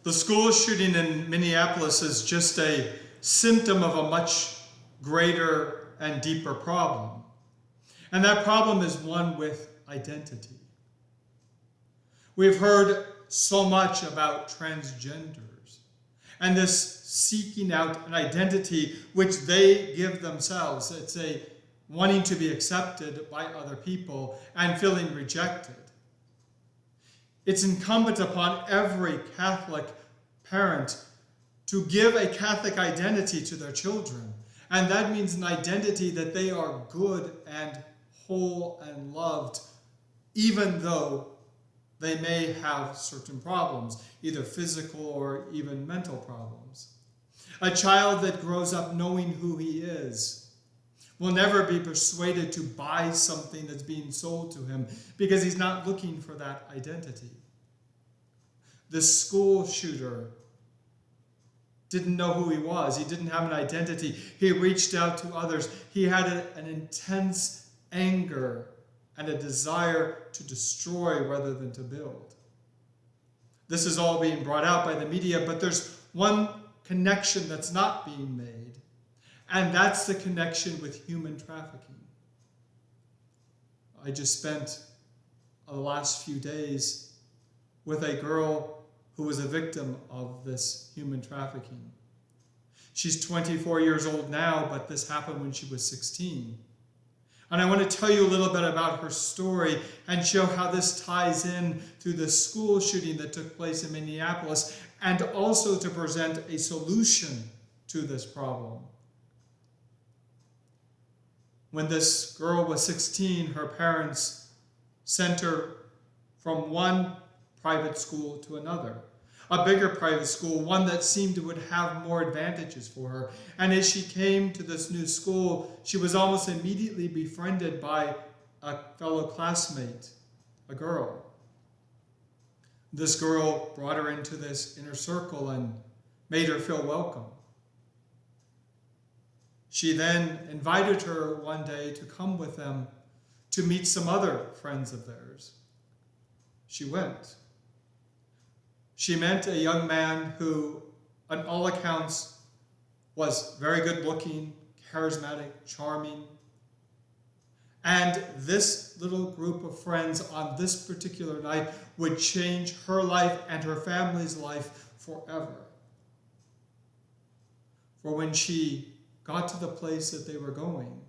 The school shooting in Minneapolis is just a symptom of a much greater and deeper problem. And that problem is one with identity. We've heard so much about transgenders and this seeking out an identity which they give themselves. It's a wanting to be accepted by other people and feeling rejected. It's incumbent upon every Catholic parent to give a Catholic identity to their children. And that means an identity that they are good and whole and loved, even though they may have certain problems, either physical or even mental problems. A child that grows up knowing who he is will never be persuaded to buy something that's being sold to him because he's not looking for that identity. The school shooter didn't know who he was. He didn't have an identity. He reached out to others. He had an intense anger and a desire to destroy rather than to build. This is all being brought out by the media, but there's one connection that's not being made, and that's the connection with human trafficking. I just spent the last few days with a girl who was a victim of this human trafficking. She's 24 years old now, but this happened when she was 16. And I want to tell you a little bit about her story and show how this ties in to the school shooting that took place in Minneapolis, and also to present a solution to this problem. When this girl was 16, her parents sent her from one private school to another, a bigger private school, one that seemed would have more advantages for her. And as she came to this new school, she was almost immediately befriended by a fellow classmate, a girl. This girl brought her into this inner circle and made her feel welcome. She then invited her one day to come with them to meet some other friends of theirs. She went. She met a young man who, on all accounts, was very good looking, charismatic, charming. And this little group of friends on this particular night would change her life and her family's life forever. For when she got to the place that they were going,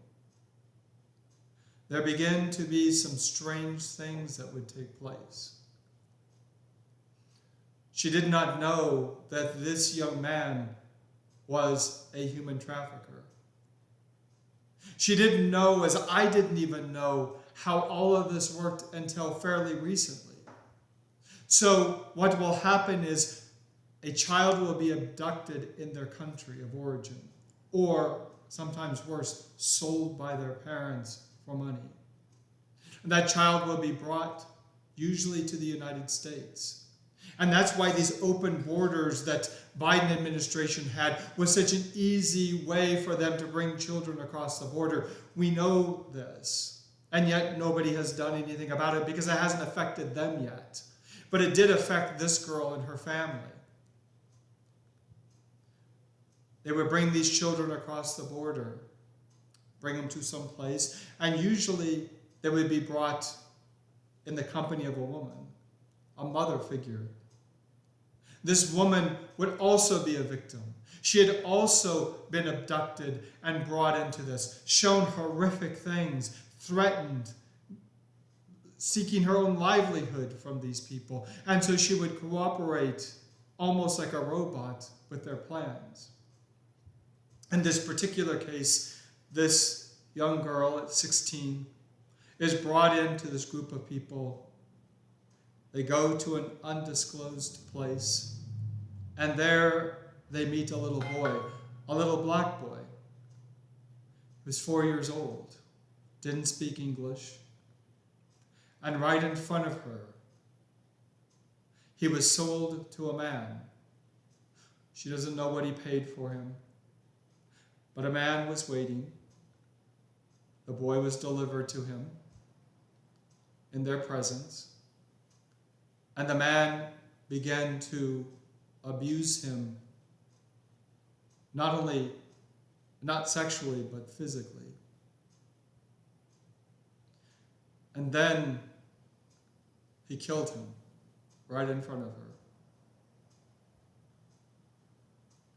there began to be some strange things that would take place. She did not know that this young man was a human trafficker. She didn't know, as I didn't even know, how all of this worked until fairly recently. So what will happen is a child will be abducted in their country of origin, or sometimes worse, sold by their parents for money. And that child will be brought usually to the United States. And that's why these open borders that Biden administration had was such an easy way for them to bring children across the border. We know this, and yet nobody has done anything about it because it hasn't affected them yet. But it did affect this girl and her family. They would bring these children across the border, bring them to some place, and usually they would be brought in the company of a woman, a mother figure. This woman would also be a victim. She had also been abducted and brought into this, shown horrific things, threatened, seeking her own livelihood from these people. And so she would cooperate almost like a robot with their plans. In this particular case, this young girl at 16 is brought into this group of people. They go to an undisclosed place, and there they meet a little boy, a little black boy. He was 4 years old, didn't speak English, and right in front of her, he was sold to a man. She doesn't know what he paid for him, but a man was waiting. The boy was delivered to him in their presence. And the man began to abuse him, not sexually, but physically. And then he killed him right in front of her.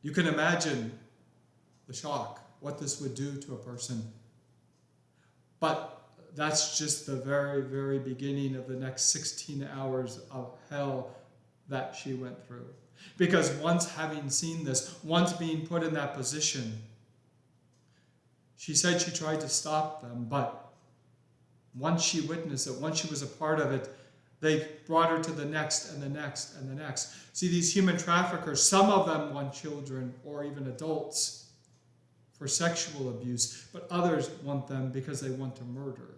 You can imagine the shock, what this would do to a person. But that's just the very, very beginning of the next 16 hours of hell that she went through. Because once having seen this, once being put in that position, she said she tried to stop them, but once she witnessed it, once she was a part of it, they brought her to the next and the next and the next. See, these human traffickers, some of them want children or even adults for sexual abuse, but others want them because they want to murder.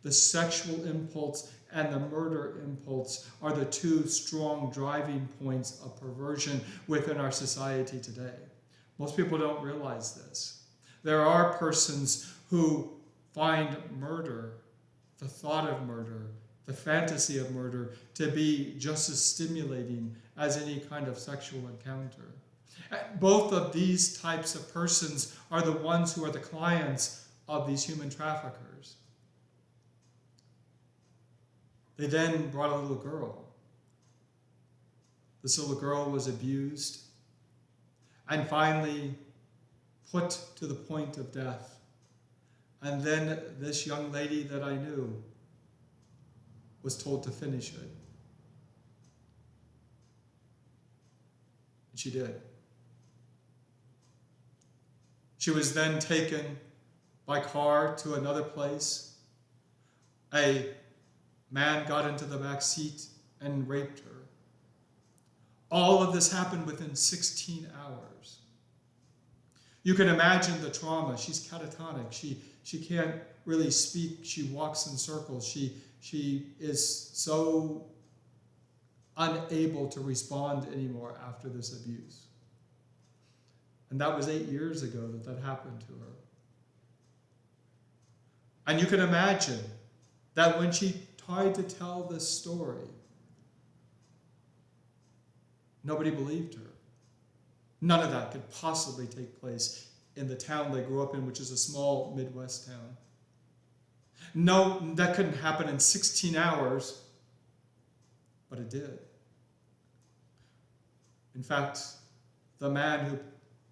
The sexual impulse and the murder impulse are the two strong driving points of perversion within our society today. Most people don't realize this. There are persons who find murder, the thought of murder, the fantasy of murder, to be just as stimulating as any kind of sexual encounter. Both of these types of persons are the ones who are the clients of these human traffickers. They then brought a little girl. This little girl was abused and finally put to the point of death. And then this young lady that I knew was told to finish it. And she did. She was then taken by car to another place. A man got into the back seat and raped her. All of this happened within 16 hours. You can imagine the trauma. She's catatonic. She can't really speak. She walks in circles. She is so unable to respond anymore after this abuse. And that was 8 years ago that happened to her. And you can imagine that when she tried to tell this story, nobody believed her. None of that could possibly take place in the town they grew up in, which is a small Midwest town. No, that couldn't happen in 16 hours, but it did. In fact, the man who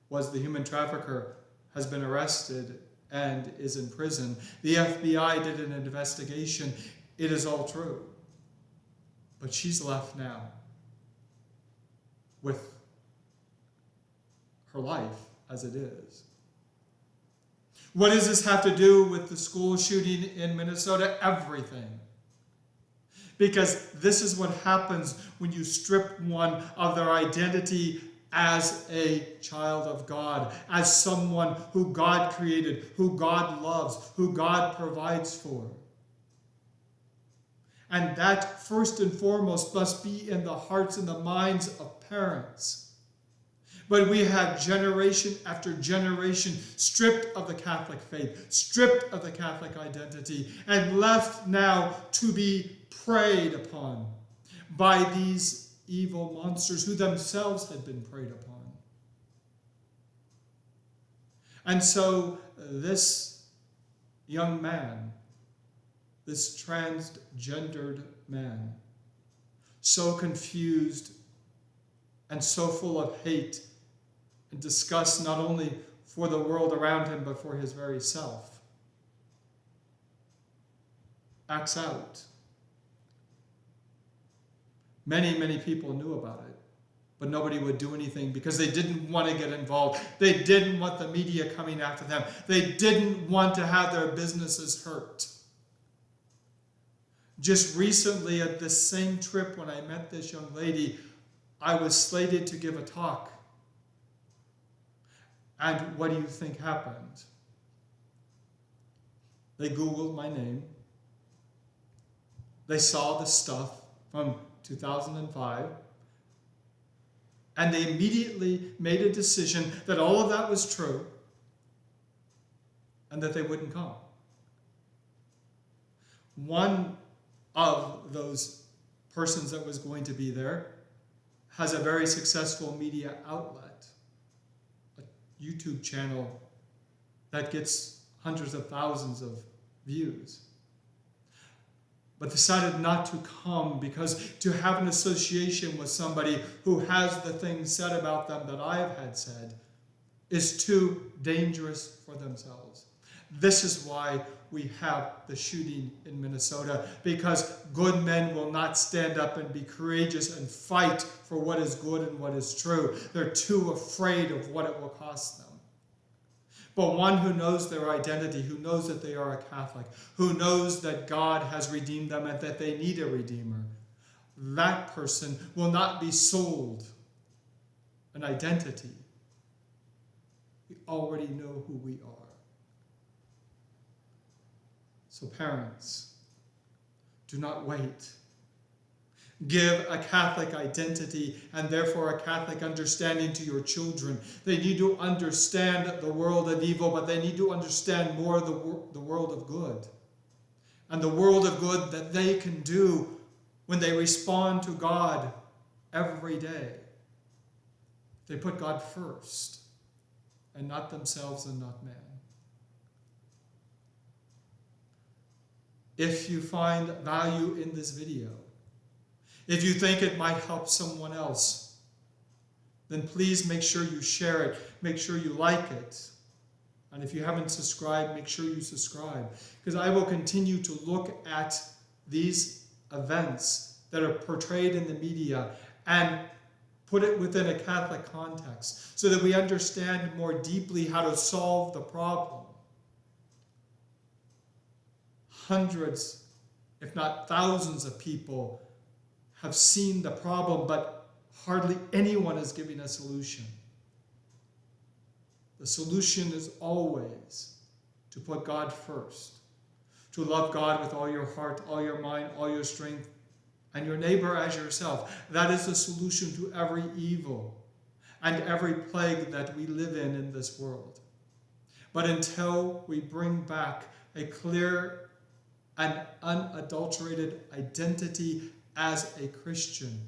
was the human trafficker has been arrested and is in prison. The FBI did an investigation. It is all true. But she's left now with her life as it is. What does this have to do with the school shooting in Minnesota? Everything. Because this is what happens when you strip one of their identity as a child of God, as someone who God created, who God loves, who God provides for. And that, first and foremost, must be in the hearts and the minds of parents. But we have generation after generation stripped of the Catholic faith, stripped of the Catholic identity, and left now to be preyed upon by these evil monsters who themselves had been preyed upon. And so this young man, this transgendered man, so confused and so full of hate and disgust, not only for the world around him, but for his very self, acts out. Many, many people knew about it, but nobody would do anything because they didn't want to get involved. They didn't want the media coming after them. They didn't want to have their businesses hurt. Just recently at this same trip when I met this young lady, I was slated to give a talk. And what do you think happened? They Googled my name. They saw the stuff from 2005. And they immediately made a decision that all of that was true and that they wouldn't come. One of those persons that was going to be there has a very successful media outlet, a YouTube channel that gets hundreds of thousands of views, but decided not to come because to have an association with somebody who has the things said about them that I've had said is too dangerous for themselves. This is why we have the shooting in Minnesota, because good men will not stand up and be courageous and fight for what is good and what is true. They're too afraid of what it will cost them. But one who knows their identity, who knows that they are a Catholic, who knows that God has redeemed them and that they need a Redeemer, that person will not be sold an identity. We already know who we are. So parents, do not wait. Give a Catholic identity and therefore a Catholic understanding to your children. They need to understand the world of evil, but they need to understand more the world of good. And the world of good that they can do when they respond to God every day. They put God first and not themselves and not man. If you find value in this video, if you think it might help someone else, then please make sure you share it. Make sure you like it. And if you haven't subscribed, make sure you subscribe. Because I will continue to look at these events that are portrayed in the media and put it within a Catholic context so that we understand more deeply how to solve the problem. Hundreds, if not thousands of people have seen the problem, but hardly anyone is giving a solution. The solution is always to put God first, to love God with all your heart, all your mind, all your strength, and your neighbor as yourself. That is the solution to every evil and every plague that we live in this world. But until we bring back a clear and unadulterated identity as a Christian,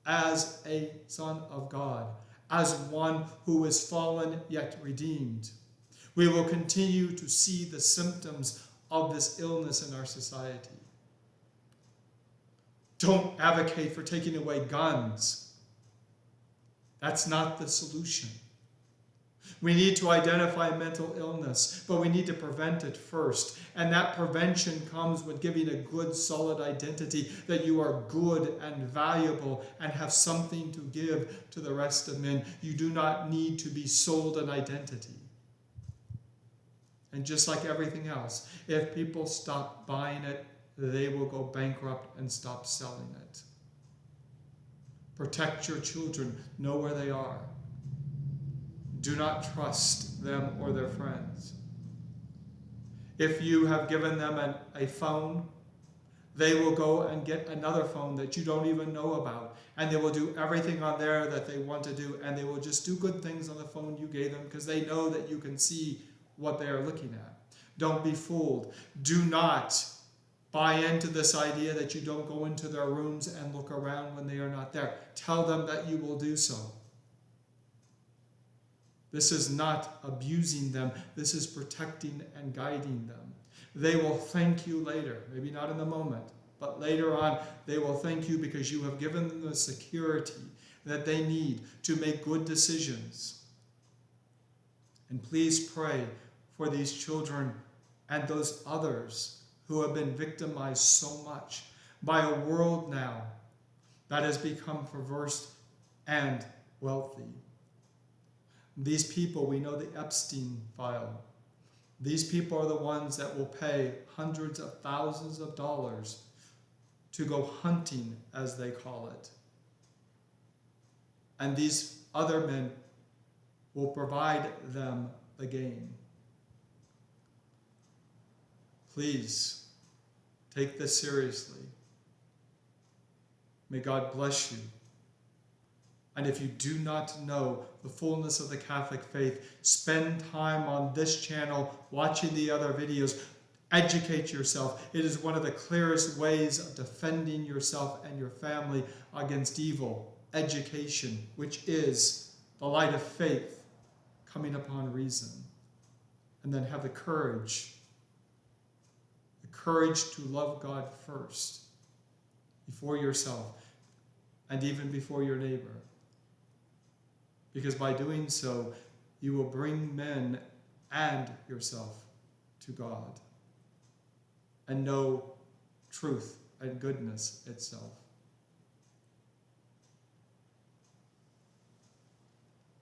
as a son of God, as one who is fallen yet redeemed, we will continue to see the symptoms of this illness in our society. Don't advocate for taking away guns. That's not the solution. We need to identify mental illness, but we need to prevent it first. And that prevention comes with giving a good, solid identity that you are good and valuable and have something to give to the rest of men. You do not need to be sold an identity. And just like everything else, if people stop buying it, they will go bankrupt and stop selling it. Protect your children. Know where they are. Do not trust them or their friends. If you have given them a phone, they will go and get another phone that you don't even know about. And they will do everything on there that they want to do. And they will just do good things on the phone you gave them because they know that you can see what they are looking at. Don't be fooled. Do not buy into this idea that you don't go into their rooms and look around when they are not there. Tell them that you will do so. This is not abusing them. This is protecting and guiding them. They will thank you later. Maybe not in the moment, but later on they will thank you because you have given them the security that they need to make good decisions. And please pray for these children and those others who have been victimized so much by a world now that has become perverse and wealthy. These people, we know the Epstein file. These people are the ones that will pay hundreds of thousands of dollars to go hunting, as they call it. And these other men will provide them the game. Please take this seriously. May God bless you. And if you do not know the fullness of the Catholic faith, spend time on this channel, watching the other videos. Educate yourself. It is one of the clearest ways of defending yourself and your family against evil. education, which is the light of faith coming upon reason. And then have the courage to love God first, before yourself, and even before your neighbor. Because by doing so, you will bring men and yourself to God and know truth and goodness itself.